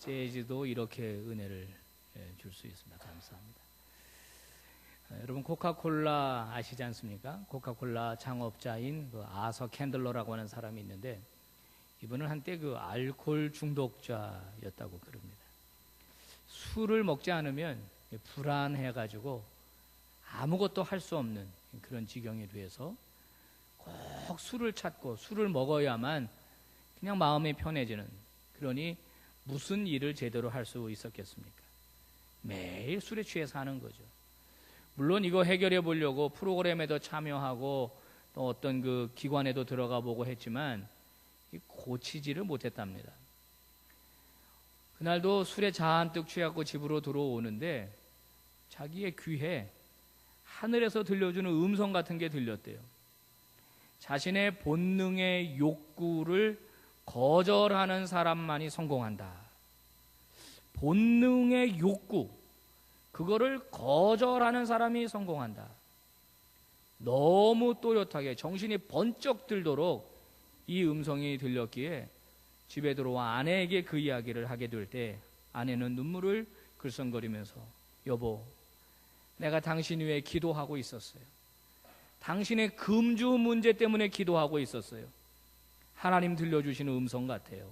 재즈도 이렇게 은혜를 줄 수 있습니다. 감사합니다. 여러분 코카콜라 아시지 않습니까? 코카콜라 창업자인 그 아서 캔들러라고 하는 사람이 있는데 이분은 한때 그 알코올 중독자였다고 그럽니다. 술을 먹지 않으면 불안해가지고 아무것도 할 수 없는 그런 지경에 대해서 꼭 술을 찾고 술을 먹어야만 그냥 마음이 편해지는, 그러니 무슨 일을 제대로 할 수 있었겠습니까? 매일 술에 취해 사는 거죠. 물론 이거 해결해 보려고 프로그램에도 참여하고 또 어떤 그 기관에도 들어가 보고 했지만 고치지를 못했답니다. 그날도 술에 잔뜩 취하고 집으로 들어오는데 자기의 귀에 하늘에서 들려주는 음성 같은 게 들렸대요. 자신의 본능의 욕구를 거절하는 사람만이 성공한다. 본능의 욕구, 그거를 거절하는 사람이 성공한다. 너무 또렷하게 정신이 번쩍 들도록 이 음성이 들렸기에 집에 들어와 아내에게 그 이야기를 하게 될 때 아내는 눈물을 글썽거리면서 여보, 내가 당신 위해 기도하고 있었어요. 당신의 금주 문제 때문에 기도하고 있었어요. 하나님 들려주시는 음성 같아요.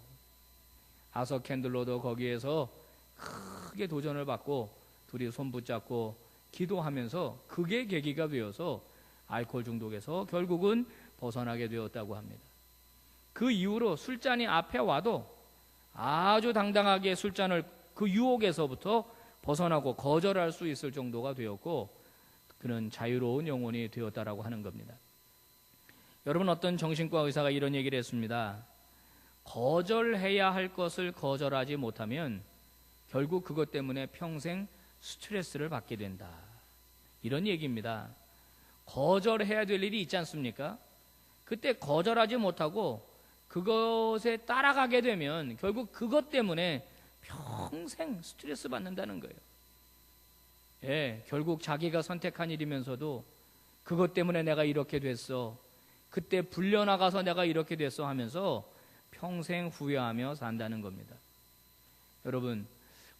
아서 캔들러도 거기에서 크게 도전을 받고 둘이 손 붙잡고 기도하면서 그게 계기가 되어서 알코올 중독에서 결국은 벗어나게 되었다고 합니다. 그 이후로 술잔이 앞에 와도 아주 당당하게 술잔을 그 유혹에서부터 벗어나고 거절할 수 있을 정도가 되었고 그는 자유로운 영혼이 되었다라고 하는 겁니다. 여러분, 어떤 정신과 의사가 이런 얘기를 했습니다. 거절해야 할 것을 거절하지 못하면 결국 그것 때문에 평생 스트레스를 받게 된다. 이런 얘기입니다. 거절해야 될 일이 있지 않습니까? 그때 거절하지 못하고 그것에 따라가게 되면 결국 그것 때문에 평생 스트레스 받는다는 거예요. 예, 결국 자기가 선택한 일이면서도 그것 때문에 내가 이렇게 됐어, 그때 불려나가서 내가 이렇게 됐어 하면서 평생 후회하며 산다는 겁니다. 여러분,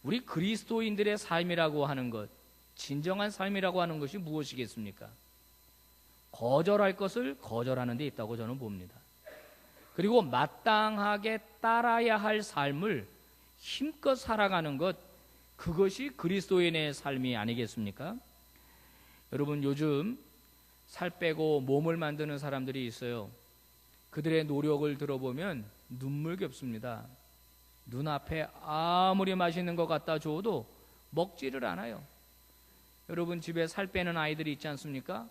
우리 그리스도인들의 삶이라고 하는 것, 진정한 삶이라고 하는 것이 무엇이겠습니까? 거절할 것을 거절하는 데 있다고 저는 봅니다. 그리고 마땅하게 따라야 할 삶을 힘껏 살아가는 것, 그것이 그리스도인의 삶이 아니겠습니까? 여러분, 요즘 살 빼고 몸을 만드는 사람들이 있어요. 그들의 노력을 들어보면 눈물겹습니다. 눈앞에 아무리 맛있는 것 갖다 줘도 먹지를 않아요. 여러분, 집에 살 빼는 아이들이 있지 않습니까?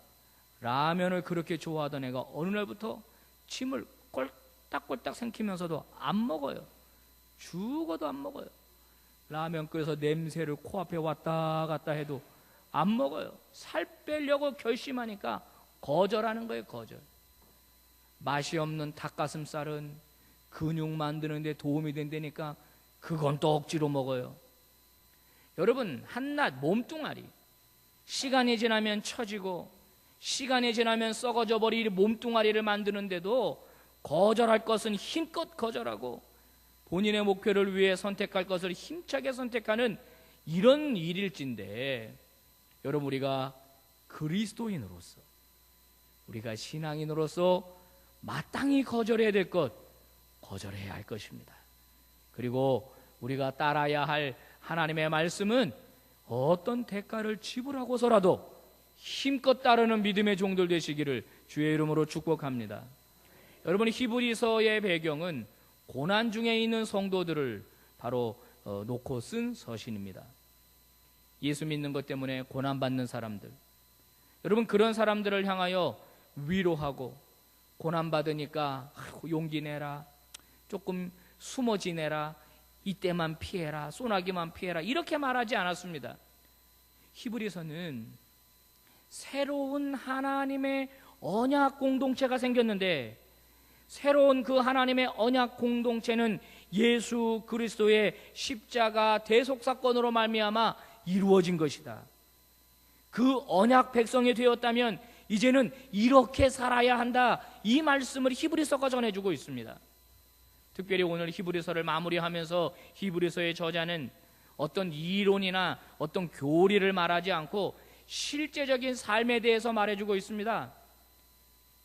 라면을 그렇게 좋아하던 애가 어느 날부터 침을 꼴딱꼴딱 삼키면서도 안 먹어요. 죽어도 안 먹어요. 라면 끓여서 냄새를 코앞에 왔다 갔다 해도 안 먹어요. 살 빼려고 결심하니까 거절하는 거예요. 거절. 맛이 없는 닭가슴살은 근육 만드는 데 도움이 된다니까 그건 또 억지로 먹어요. 여러분, 한낱 몸뚱아리, 시간이 지나면 처지고 시간이 지나면 썩어져 버릴 몸뚱아리를 만드는데도 거절할 것은 힘껏 거절하고 본인의 목표를 위해 선택할 것을 힘차게 선택하는 이런 일일진데, 여러분, 우리가 그리스도인으로서, 우리가 신앙인으로서 마땅히 거절해야 될 것, 거절해야 할 것입니다. 그리고 우리가 따라야 할 하나님의 말씀은 어떤 대가를 지불하고서라도 힘껏 따르는 믿음의 종들 되시기를 주의 이름으로 축복합니다. 여러분, 히브리서의 배경은 고난 중에 있는 성도들을 바로 놓고 쓴 서신입니다. 예수 믿는 것 때문에 고난받는 사람들, 여러분, 그런 사람들을 향하여 위로하고 고난받으니까 용기 내라, 조금 숨어 지내라, 이때만 피해라, 소나기만 피해라, 이렇게 말하지 않았습니다. 히브리서는 새로운 하나님의 언약 공동체가 생겼는데, 새로운 그 하나님의 언약 공동체는 예수 그리스도의 십자가 대속사건으로 말미암아 이루어진 것이다. 그 언약 백성이 되었다면 이제는 이렇게 살아야 한다, 이 말씀을 히브리서가 전해주고 있습니다. 특별히 오늘 히브리서를 마무리하면서 히브리서의 저자는 어떤 이론이나 어떤 교리를 말하지 않고 실제적인 삶에 대해서 말해주고 있습니다.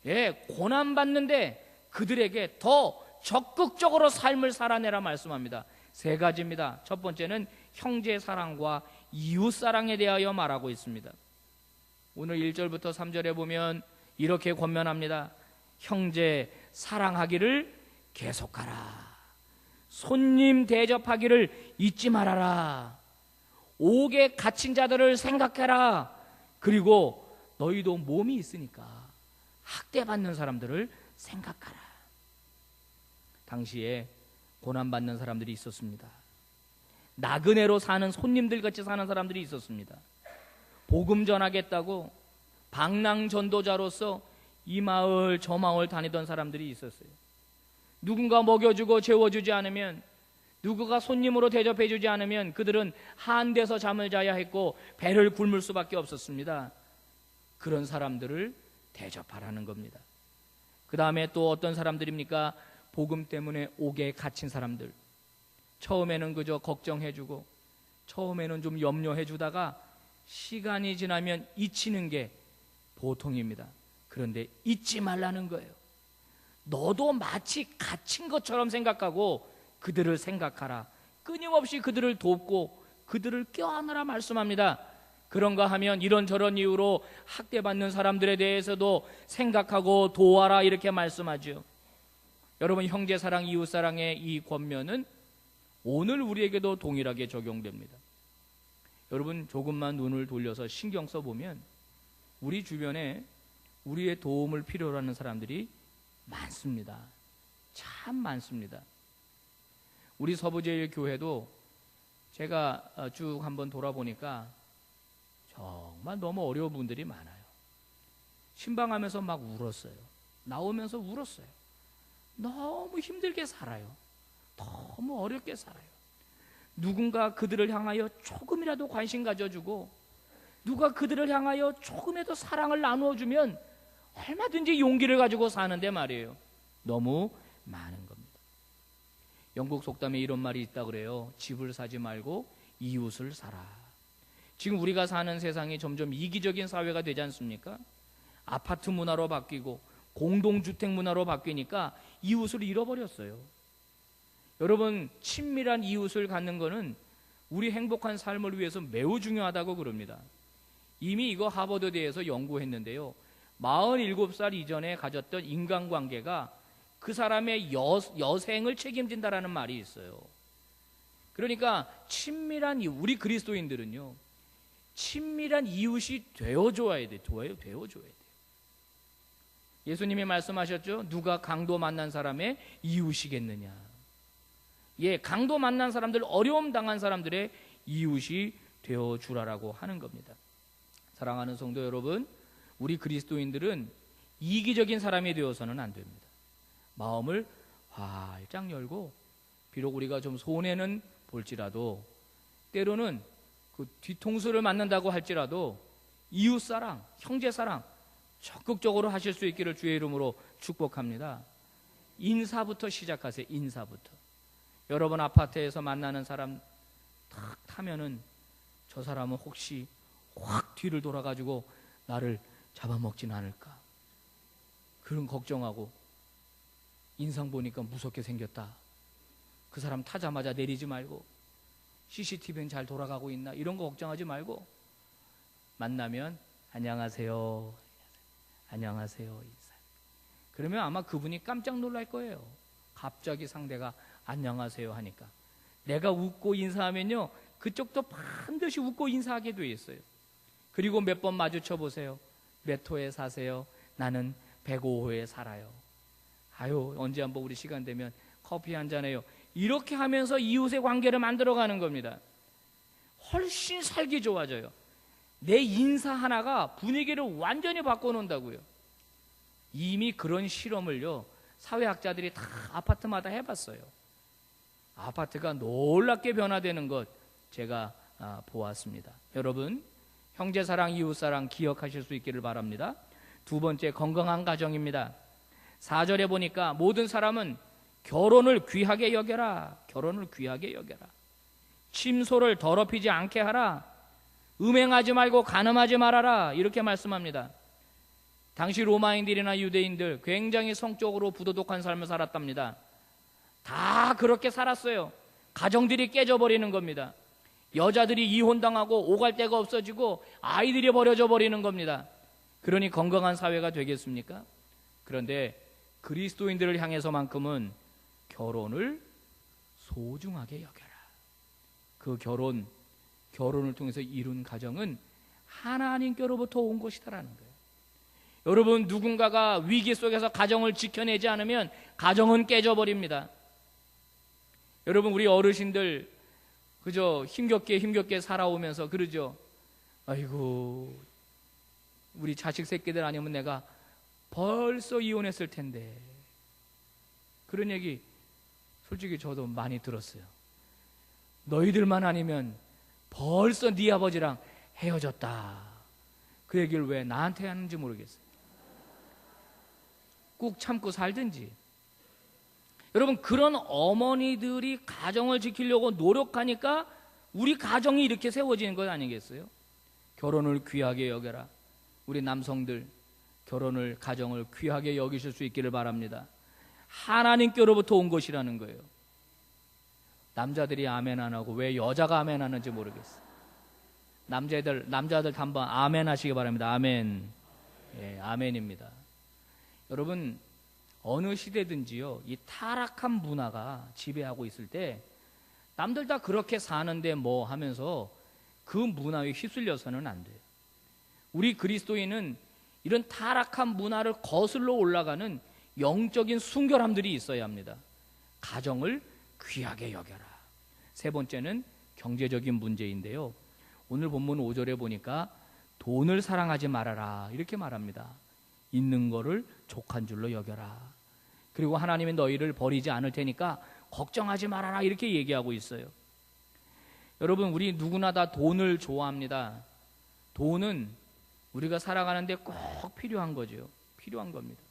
예, 고난받는데 그들에게 더 적극적으로 삶을 살아내라 말씀합니다. 세 가지입니다. 첫 번째는 형제 사랑과 이웃 사랑에 대하여 말하고 있습니다. 오늘 1절부터 3절에 보면 이렇게 권면합니다. 형제 사랑하기를 계속하라. 손님 대접하기를 잊지 말아라. 옥에 갇힌 자들을 생각해라. 그리고 너희도 몸이 있으니까 학대받는 사람들을 생각하라. 당시에 고난받는 사람들이 있었습니다. 나그네로 사는 손님들 같이 사는 사람들이 있었습니다. 복음 전하겠다고 방랑 전도자로서 이 마을 저 마을 다니던 사람들이 있었어요. 누군가 먹여주고 재워주지 않으면, 누구가 손님으로 대접해주지 않으면 그들은 한데서 잠을 자야 했고 배를 굶을 수밖에 없었습니다. 그런 사람들을 대접하라는 겁니다. 그 다음에 또 어떤 사람들입니까? 복음 때문에 옥에 갇힌 사람들. 처음에는 그저 걱정해주고 처음에는 좀 염려해주다가 시간이 지나면 잊히는 게 보통입니다. 그런데 잊지 말라는 거예요. 너도 마치 갇힌 것처럼 생각하고 그들을 생각하라. 끊임없이 그들을 돕고 그들을 껴안으라 말씀합니다. 그런가 하면 이런저런 이유로 학대받는 사람들에 대해서도 생각하고 도와라 이렇게 말씀하죠. 여러분, 형제사랑 이웃사랑의 이 권면은 오늘 우리에게도 동일하게 적용됩니다. 여러분, 조금만 눈을 돌려서 신경 써보면 우리 주변에 우리의 도움을 필요로 하는 사람들이 많습니다. 참 많습니다. 우리 서부제일교회도 제가 쭉 한번 돌아보니까 정말 너무 어려운 분들이 많아요. 신방하면서 막 울었어요. 나오면서 울었어요. 너무 힘들게 살아요. 너무 어렵게 살아요. 누군가 그들을 향하여 조금이라도 관심 가져주고 누가 그들을 향하여 조금이라도 사랑을 나누어주면 얼마든지 용기를 가지고 사는데 말이에요. 너무 많은 겁니다. 영국 속담에 이런 말이 있다 그래요. 집을 사지 말고 이웃을 사라. 지금 우리가 사는 세상이 점점 이기적인 사회가 되지 않습니까? 아파트 문화로 바뀌고 공동주택 문화로 바뀌니까 이웃을 잃어버렸어요. 여러분, 친밀한 이웃을 갖는 것은 우리 행복한 삶을 위해서 매우 중요하다고 그럽니다. 이미 이거 하버드대에서 연구했는데요. 47살 이전에 가졌던 인간관계가 그 사람의 여생을 책임진다라는 말이 있어요. 그러니까 친밀한 이웃, 우리 그리스도인들은요, 친밀한 이웃이 되어줘야 돼요. 되어줘야 돼요. 예수님이 말씀하셨죠. 누가 강도 만난 사람의 이웃이겠느냐. 예, 강도 만난 사람들, 어려움 당한 사람들의 이웃이 되어주라라고 하는 겁니다. 사랑하는 성도 여러분, 우리 그리스도인들은 이기적인 사람이 되어서는 안 됩니다. 마음을 활짝 열고 비록 우리가 좀 손해는 볼지라도 때로는 그 뒤통수를 맞는다고 할지라도 이웃사랑, 형제사랑 적극적으로 하실 수 있기를 주의 이름으로 축복합니다. 인사부터 시작하세요. 인사부터. 여러분 아파트에서 만나는 사람 탁 타면은 저 사람은 혹시 확 뒤를 돌아가지고 나를 잡아먹진 않을까, 그런 걱정하고 인상 보니까 무섭게 생겼다, 그 사람 타자마자 내리지 말고 CCTV는 잘 돌아가고 있나 이런 거 걱정하지 말고 만나면 안녕하세요, 안녕하세요 인사. 그러면 아마 그분이 깜짝 놀랄 거예요. 갑자기 상대가 안녕하세요 하니까 내가 웃고 인사하면요 그쪽도 반드시 웃고 인사하게 돼 있어요. 그리고 몇 번 마주쳐 보세요. 몇 호에 사세요? 나는 105호에 살아요. 아유, 언제 한번 우리 시간 되면 커피 한잔 해요. 이렇게 하면서 이웃의 관계를 만들어가는 겁니다. 훨씬 살기 좋아져요. 내 인사 하나가 분위기를 완전히 바꿔놓는다고요. 이미 그런 실험을요 사회학자들이 다 아파트마다 해봤어요. 아파트가 놀랍게 변화되는 것 제가 보았습니다. 여러분, 형제사랑, 이웃사랑 기억하실 수 있기를 바랍니다. 두 번째, 건강한 가정입니다. 4절에 보니까 모든 사람은 결혼을 귀하게 여겨라. 결혼을 귀하게 여겨라. 침소를 더럽히지 않게 하라. 음행하지 말고 간음하지 말아라. 이렇게 말씀합니다. 당시 로마인들이나 유대인들 굉장히 성적으로 부도덕한 삶을 살았답니다. 다 그렇게 살았어요. 가정들이 깨져버리는 겁니다. 여자들이 이혼당하고 오갈 데가 없어지고 아이들이 버려져 버리는 겁니다. 그러니 건강한 사회가 되겠습니까? 그런데 그리스도인들을 향해서만큼은 결혼을 소중하게 여겨라. 그 결혼을 통해서 이룬 가정은 하나님께로부터 온 것이다라는 거예요. 여러분, 누군가가 위기 속에서 가정을 지켜내지 않으면 가정은 깨져버립니다. 여러분, 우리 어르신들 그저 힘겹게 살아오면서 그러죠. 아이고, 우리 자식 새끼들 아니면 내가 벌써 이혼했을 텐데. 그런 얘기 솔직히 저도 많이 들었어요. 너희들만 아니면 벌써 네 아버지랑 헤어졌다. 그 얘기를 왜 나한테 하는지 모르겠어요. 꾹 참고 살든지. 여러분, 그런 어머니들이 가정을 지키려고 노력하니까 우리 가정이 이렇게 세워지는 것 아니겠어요? 결혼을 귀하게 여겨라. 우리 남성들 결혼을, 가정을 귀하게 여기실 수 있기를 바랍니다. 하나님께로부터 온 것이라는 거예요. 남자들이 아멘 안 하고 왜 여자가 아멘 하는지 모르겠어요. 남자들 한번 아멘 하시기 바랍니다. 아멘. 예, 아멘입니다. 여러분, 어느 시대든지요, 이 타락한 문화가 지배하고 있을 때 남들 다 그렇게 사는데 뭐 하면서 그 문화에 휩쓸려서는 안 돼요. 우리 그리스도인은 이런 타락한 문화를 거슬러 올라가는 영적인 순결함들이 있어야 합니다. 가정을 귀하게 여겨라. 세 번째는 경제적인 문제인데요, 오늘 본문 5절에 보니까 돈을 사랑하지 말아라 이렇게 말합니다. 있는 거를 족한 줄로 여겨라. 그리고 하나님이 너희를 버리지 않을 테니까 걱정하지 말아라 이렇게 얘기하고 있어요. 여러분, 우리 누구나 다 돈을 좋아합니다. 돈은 우리가 살아가는데 꼭 필요한 거죠. 필요한 겁니다.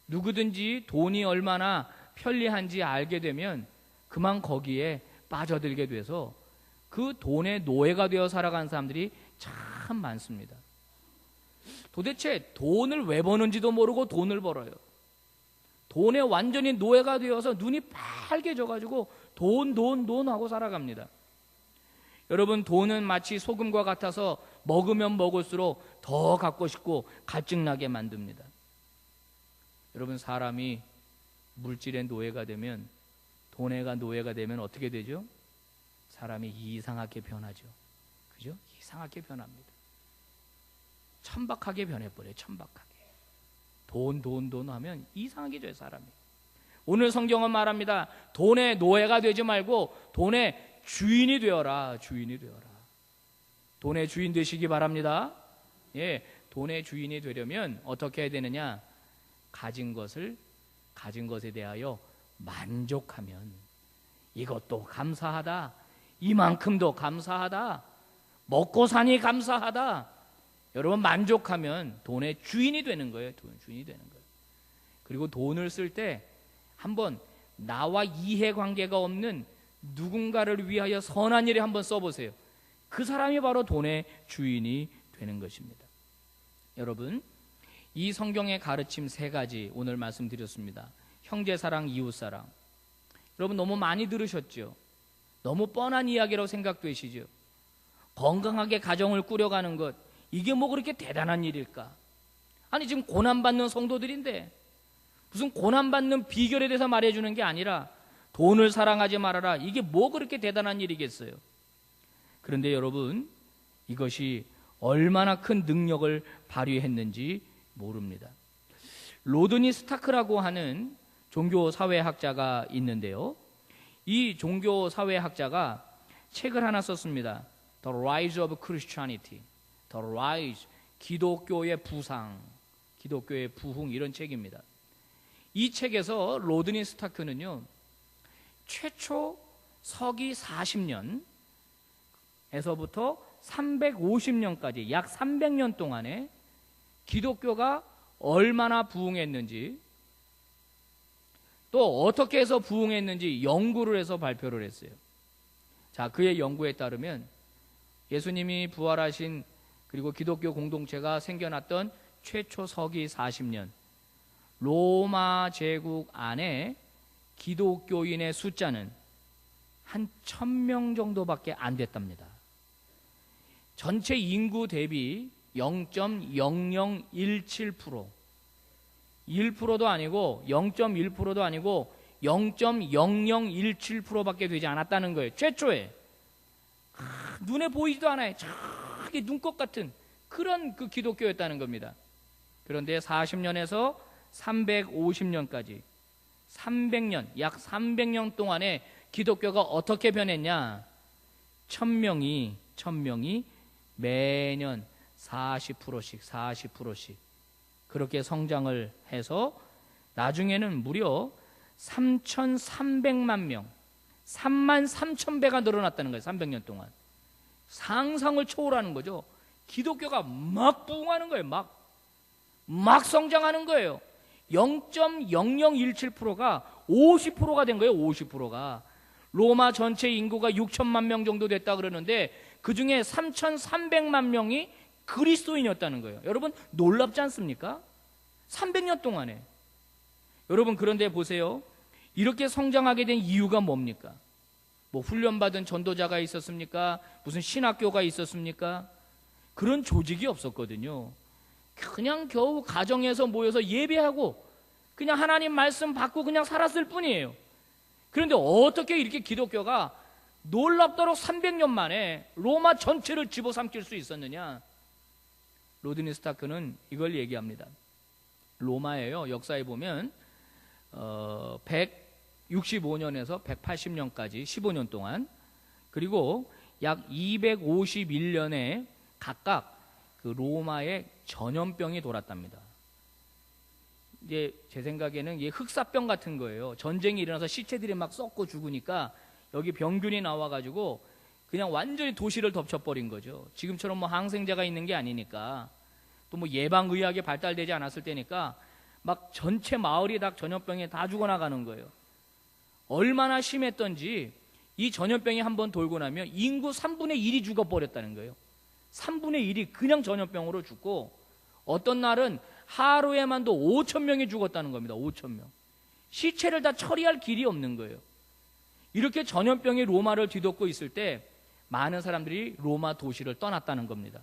누구든지 돈이 얼마나 편리한지 알게 되면 그만 거기에 빠져들게 돼서 그 돈의 노예가 되어 살아가는 사람들이 참 많습니다. 도대체 돈을 왜 버는지도 모르고 돈을 벌어요. 돈에 완전히 노예가 되어서 눈이 빨개져가지고 돈 하고 살아갑니다. 여러분, 돈은 마치 소금과 같아서 먹으면 먹을수록 더 갖고 싶고 갈증나게 만듭니다. 여러분, 사람이 물질의 노예가 되면, 돈의 노예가 되면 어떻게 되죠? 사람이 이상하게 변하죠. 그죠? 이상하게 변합니다. 천박하게 변해버려요. 천박하게. 돈 하면 이상하게 돼요, 사람이. 오늘 성경은 말합니다. 돈의 노예가 되지 말고 돈의 주인이 되어라. 주인이 되어라. 돈의 주인 되시기 바랍니다. 예, 돈의 주인이 되려면 어떻게 해야 되느냐? 가진 것에 대하여 만족하면, 이것도 감사하다, 이만큼도 감사하다, 먹고 사니 감사하다. 여러분, 만족하면 돈의 주인이 되는 거예요. 돈의 주인이 되는 거예요. 그리고 돈을 쓸 때 한번 나와 이해관계가 없는 누군가를 위하여 선한 일에 한번 써보세요. 그 사람이 바로 돈의 주인이 되는 것입니다. 여러분, 이 성경의 가르침 세 가지 오늘 말씀드렸습니다. 형제사랑, 이웃사랑. 여러분, 너무 많이 들으셨죠? 너무 뻔한 이야기라고 생각되시죠? 건강하게 가정을 꾸려가는 것, 이게 뭐 그렇게 대단한 일일까? 아니, 지금 고난받는 성도들인데 무슨 고난받는 비결에 대해서 말해주는 게 아니라 돈을 사랑하지 말아라, 이게 뭐 그렇게 대단한 일이겠어요? 그런데 여러분, 이것이 얼마나 큰 능력을 발휘했는지 모릅니다. 로드니 스타크라고 하는 종교사회학자가 있는데요, 이 종교사회학자가 책을 하나 썼습니다. The Rise of Christianity, The Rise, 기독교의 부상, 기독교의 부흥, 이런 책입니다. 이 책에서 로드니 스타크는요, 최초 서기 40년에서부터 350년까지 약 300년 동안에 기독교가 얼마나 부흥했는지, 또 어떻게 해서 부흥했는지 연구를 해서 발표를 했어요. 자, 그의 연구에 따르면 예수님이 부활하신 그리고 기독교 공동체가 생겨났던 최초 서기 40년 로마 제국 안에 기독교인의 숫자는 한 1000명 정도밖에 안 됐답니다. 전체 인구 대비 0.0017%, 1%도 아니고 0.1%도 아니고 0.0017%밖에 되지 않았다는 거예요. 최초에. 눈에 보이지도 않아요. 저기 눈꽃 같은 그런 그 기독교였다는 겁니다. 그런데 40년에서 350년까지 300년, 약 300년 동안에 기독교가 어떻게 변했냐? 1000명이 매년 40%씩 그렇게 성장을 해서 나중에는 무려 3,300만 명, 33,000배가 늘어났다는 거예요. 300년 동안. 상상을 초월하는 거죠. 기독교가 막 부흥하는 거예요. 막 성장하는 거예요. 0.0017%가 50%가 된 거예요. 50%가. 로마 전체 인구가 6천만 명 정도 됐다 그러는데 그 중에 3,300만 명이 그리스도인이었다는 거예요. 여러분 놀랍지 않습니까? 300년 동안에. 여러분 그런데 보세요. 이렇게 성장하게 된 이유가 뭡니까? 뭐 훈련받은 전도자가 있었습니까? 무슨 신학교가 있었습니까? 그런 조직이 없었거든요. 그냥 겨우 가정에서 모여서 예배하고 그냥 하나님 말씀 받고 그냥 살았을 뿐이에요. 그런데 어떻게 이렇게 기독교가 놀랍도록 300년 만에 로마 전체를 집어삼킬 수 있었느냐? 로드니 스타크는 이걸 얘기합니다. 로마에요. 역사에 보면 165년에서 180년까지 15년 동안 그리고 약 251년에 각각 그 로마에 전염병이 돌았답니다. 이제 제 생각에는 이게 흑사병 같은 거예요. 전쟁이 일어나서 시체들이 막 썩고 죽으니까 여기 병균이 나와가지고 그냥 완전히 도시를 덮쳐버린 거죠. 지금처럼 뭐 항생제가 있는 게 아니니까 또 뭐 예방의학이 발달되지 않았을 때니까 막 전체 마을이 다 전염병에 다 죽어나가는 거예요. 얼마나 심했던지 이 전염병이 한번 돌고 나면 인구 3분의 1이 죽어버렸다는 거예요. 3분의 1이 그냥 전염병으로 죽고 어떤 날은 하루에만도 5,000명이 죽었다는 겁니다. 5,000명. 시체를 다 처리할 길이 없는 거예요. 이렇게 전염병이 로마를 뒤덮고 있을 때 많은 사람들이 로마 도시를 떠났다는 겁니다.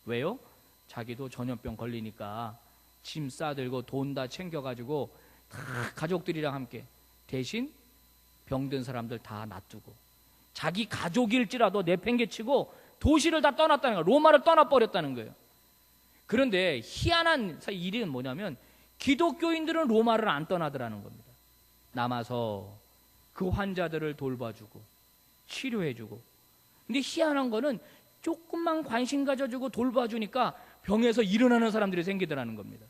왜요? 자기도 전염병 걸리니까 짐 싸들고 돈 다 챙겨가지고 다 가족들이랑 함께 대신 병든 사람들 다 놔두고 자기 가족일지라도 내팽개치고 도시를 다 떠났다는 거예요. 로마를 떠나버렸다는 거예요. 그런데 희한한 일은 뭐냐면 기독교인들은 로마를 안 떠나더라는 겁니다. 남아서 그 환자들을 돌봐주고 치료해주고. 근데 희한한 거는 조금만 관심 가져주고 돌봐주니까 병에서 일어나는 사람들이 생기더라는 겁니다.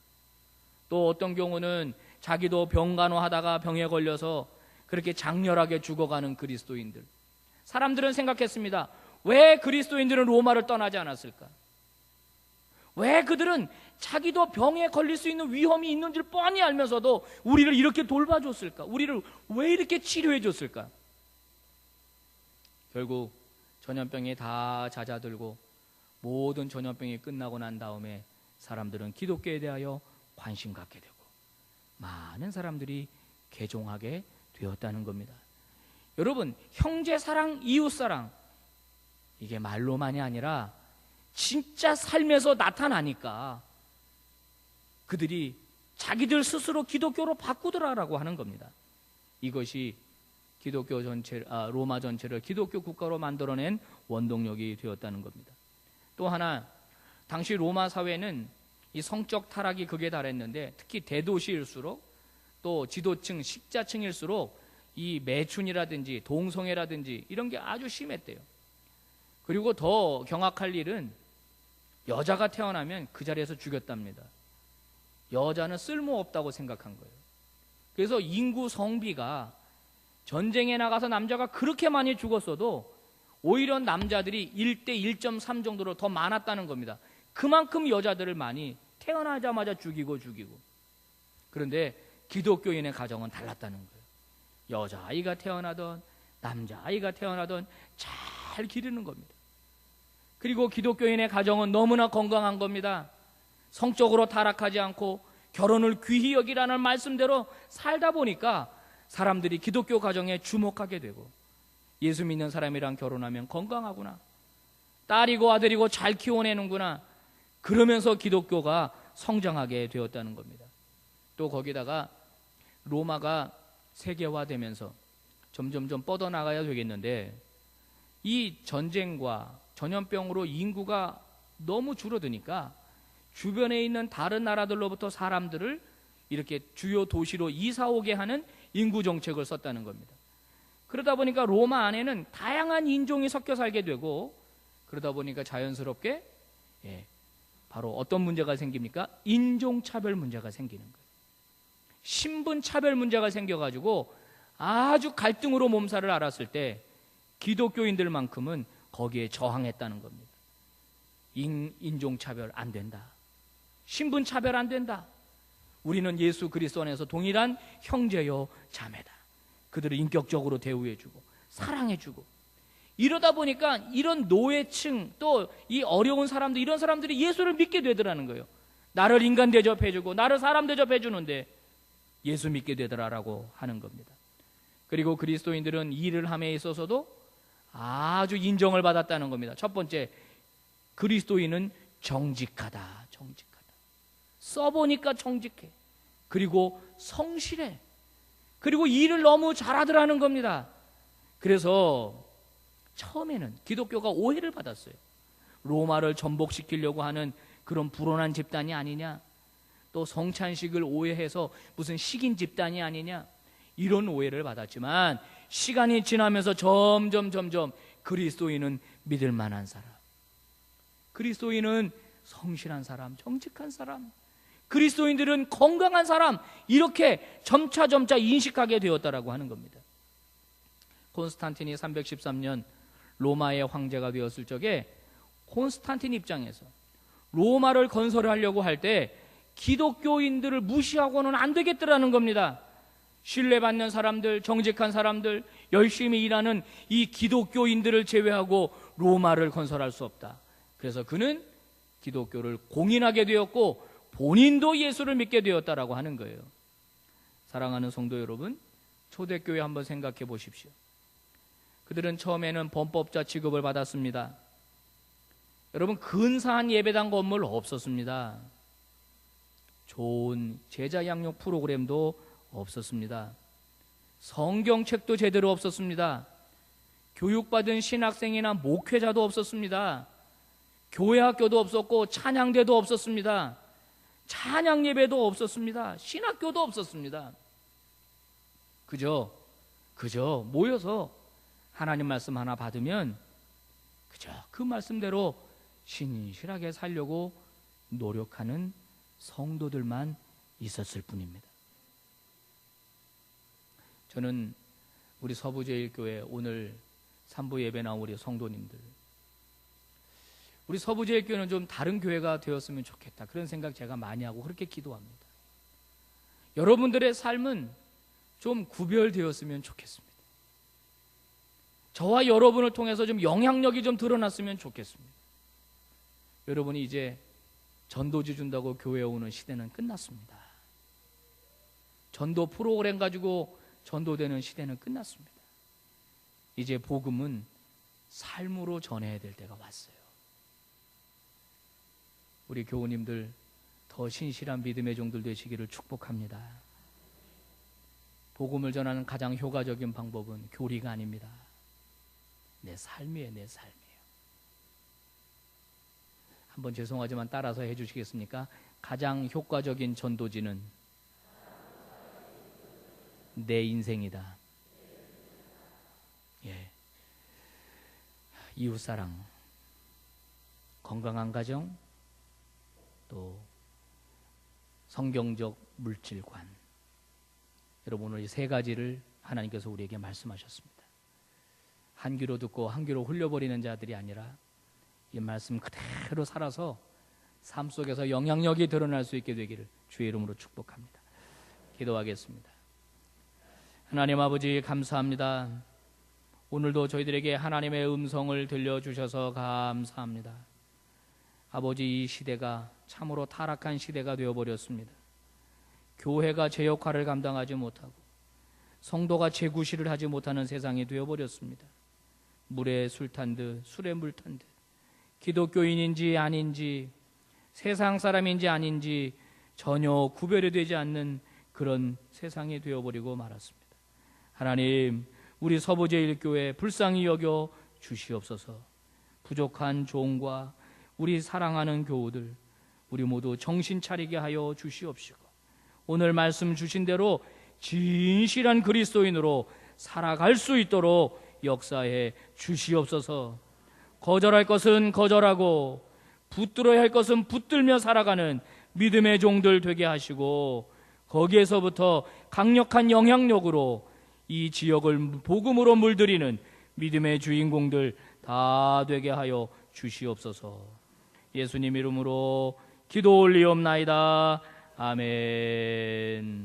또 어떤 경우는 자기도 병간호하다가 병에 걸려서 그렇게 장렬하게 죽어가는 그리스도인들. 사람들은 생각했습니다. 왜 그리스도인들은 로마를 떠나지 않았을까? 왜 그들은 자기도 병에 걸릴 수 있는 위험이 있는 줄 뻔히 알면서도 우리를 이렇게 돌봐줬을까? 우리를 왜 이렇게 치료해줬을까? 결국 전염병이 다 잦아들고 모든 전염병이 끝나고 난 다음에 사람들은 기독교에 대하여 관심 갖게 되고 많은 사람들이 개종하게 되었다는 겁니다. 여러분, 형제 사랑, 이웃 사랑, 이게 말로만이 아니라 진짜 삶에서 나타나니까 그들이 자기들 스스로 기독교로 바꾸더라라고 하는 겁니다. 이것이 기독교 전체, 로마 전체를 기독교 국가로 만들어낸 원동력이 되었다는 겁니다. 또 하나, 당시 로마 사회는 이 성적 타락이 극에 달했는데 특히 대도시일수록 또 지도층, 식자층일수록 이 매춘이라든지 동성애라든지 이런 게 아주 심했대요. 그리고 더 경악할 일은 여자가 태어나면 그 자리에서 죽였답니다. 여자는 쓸모없다고 생각한 거예요. 그래서 인구 성비가 전쟁에 나가서 남자가 그렇게 많이 죽었어도 오히려 남자들이 1대 1.3 정도로 더 많았다는 겁니다. 그만큼 여자들을 많이 태어나자마자 죽이고. 그런데 기독교인의 가정은 달랐다는 거예요. 여자아이가 태어나던 남자아이가 태어나던 잘 기르는 겁니다. 그리고 기독교인의 가정은 너무나 건강한 겁니다. 성적으로 타락하지 않고 결혼을 귀히 여기라는 말씀대로 살다 보니까 사람들이 기독교 가정에 주목하게 되고, 예수 믿는 사람이랑 결혼하면 건강하구나, 딸이고 아들이고 잘 키워내는구나, 그러면서 기독교가 성장하게 되었다는 겁니다. 또 거기다가 로마가 세계화되면서 점점점 뻗어나가야 되겠는데, 이 전쟁과 전염병으로 인구가 너무 줄어드니까 주변에 있는 다른 나라들로부터 사람들을 이렇게 주요 도시로 이사 오게 하는 인구 정책을 썼다는 겁니다. 그러다 보니까 로마 안에는 다양한 인종이 섞여 살게 되고, 그러다 보니까 자연스럽게 바로 어떤 문제가 생깁니까? 인종차별 문제가 생기는 거예요. 신분차별 문제가 생겨가지고 아주 갈등으로 몸살을 앓았을 때 기독교인들만큼은 거기에 저항했다는 겁니다. 인종차별 안 된다, 신분차별 안 된다, 우리는 예수 그리스도 안에서 동일한 형제요 자매다, 그들을 인격적으로 대우해주고 사랑해주고. 이러다 보니까 이런 노예층, 또 이 어려운 사람들, 이런 사람들이 예수를 믿게 되더라는 거예요. 나를 인간 대접해주고 나를 사람 대접해주는데 예수 믿게 되더라라고 하는 겁니다. 그리고 그리스도인들은 일을 함에 있어서도 아주 인정을 받았다는 겁니다. 첫 번째, 그리스도인은 정직하다. 정직하다. 써보니까 정직해. 그리고 성실해. 그리고 일을 너무 잘하더라는 겁니다. 그래서 처음에는 기독교가 오해를 받았어요. 로마를 전복시키려고 하는 그런 불온한 집단이 아니냐, 또 성찬식을 오해해서 무슨 식인 집단이 아니냐, 이런 오해를 받았지만 시간이 지나면서 점점 그리스도인은 믿을 만한 사람, 그리스도인은 성실한 사람, 정직한 사람, 그리스도인들은 건강한 사람, 이렇게 점차 인식하게 되었다라고 하는 겁니다. 콘스탄틴이 313년 로마의 황제가 되었을 적에 콘스탄틴 입장에서 로마를 건설하려고 할 때 기독교인들을 무시하고는 안 되겠더라는 겁니다. 신뢰받는 사람들, 정직한 사람들, 열심히 일하는 이 기독교인들을 제외하고 로마를 건설할 수 없다. 그래서 그는 기독교를 공인하게 되었고 본인도 예수를 믿게 되었다라고 하는 거예요. 사랑하는 성도 여러분, 초대교회 한번 생각해 보십시오. 그들은 처음에는 범법자 취급을 받았습니다. 여러분, 근사한 예배당 건물 없었습니다. 좋은 제자 양육 프로그램도 없었습니다. 성경책도 제대로 없었습니다. 교육받은 신학생이나 목회자도 없었습니다. 교회 학교도 없었고 찬양대도 없었습니다. 찬양 예배도 없었습니다. 신학교도 없었습니다. 그저 모여서 하나님 말씀 하나 받으면 그저 그 말씀대로 신실하게 살려고 노력하는 성도들만 있었을 뿐입니다. 저는 우리 서부제일교회 오늘 3부 예배 나온 우리 성도님들, 우리 서부제일교회는 좀 다른 교회가 되었으면 좋겠다, 그런 생각 제가 많이 하고 그렇게 기도합니다. 여러분들의 삶은 좀 구별되었으면 좋겠습니다. 저와 여러분을 통해서 좀 영향력이 좀 드러났으면 좋겠습니다. 여러분이 이제 전도지 준다고 교회에 오는 시대는 끝났습니다. 전도 프로그램 가지고 전도되는 시대는 끝났습니다. 이제 복음은 삶으로 전해야 될 때가 왔어요. 우리 교우님들 더 신실한 믿음의 종들 되시기를 축복합니다. 복음을 전하는 가장 효과적인 방법은 교리가 아닙니다. 내 삶이에요, 내 삶이에요. 한번 죄송하지만 따라서 해주시겠습니까? 가장 효과적인 전도지는 내 인생이다. 예. 이웃사랑, 건강한 가정, 또 성경적 물질관. 여러분, 오늘 이 세 가지를 하나님께서 우리에게 말씀하셨습니다. 한 귀로 듣고 한 귀로 흘려버리는 자들이 아니라 이 말씀 그대로 살아서 삶 속에서 영향력이 드러날 수 있게 되기를 주의 이름으로 축복합니다. 기도하겠습니다. 하나님 아버지 감사합니다. 오늘도 저희들에게 하나님의 음성을 들려주셔서 감사합니다. 아버지, 이 시대가 참으로 타락한 시대가 되어버렸습니다. 교회가 제 역할을 감당하지 못하고 성도가 제 구실을 하지 못하는 세상이 되어버렸습니다. 물에 술 탄 듯 술에 물 탄 듯 기독교인인지 아닌지 세상 사람인지 아닌지 전혀 구별이 되지 않는 그런 세상이 되어버리고 말았습니다. 하나님, 우리 서부제일교회 불쌍히 여겨 주시옵소서. 부족한 종과 우리 사랑하는 교우들, 우리 모두 정신 차리게 하여 주시옵시고, 오늘 말씀 주신 대로 진실한 그리스도인으로 살아갈 수 있도록 역사해 주시옵소서. 거절할 것은 거절하고 붙들어야 할 것은 붙들며 살아가는 믿음의 종들 되게 하시고, 거기에서부터 강력한 영향력으로 이 지역을 복음으로 물들이는 믿음의 주인공들 다 되게 하여 주시옵소서. 예수님 이름으로 기도 올리옵나이다. 아멘.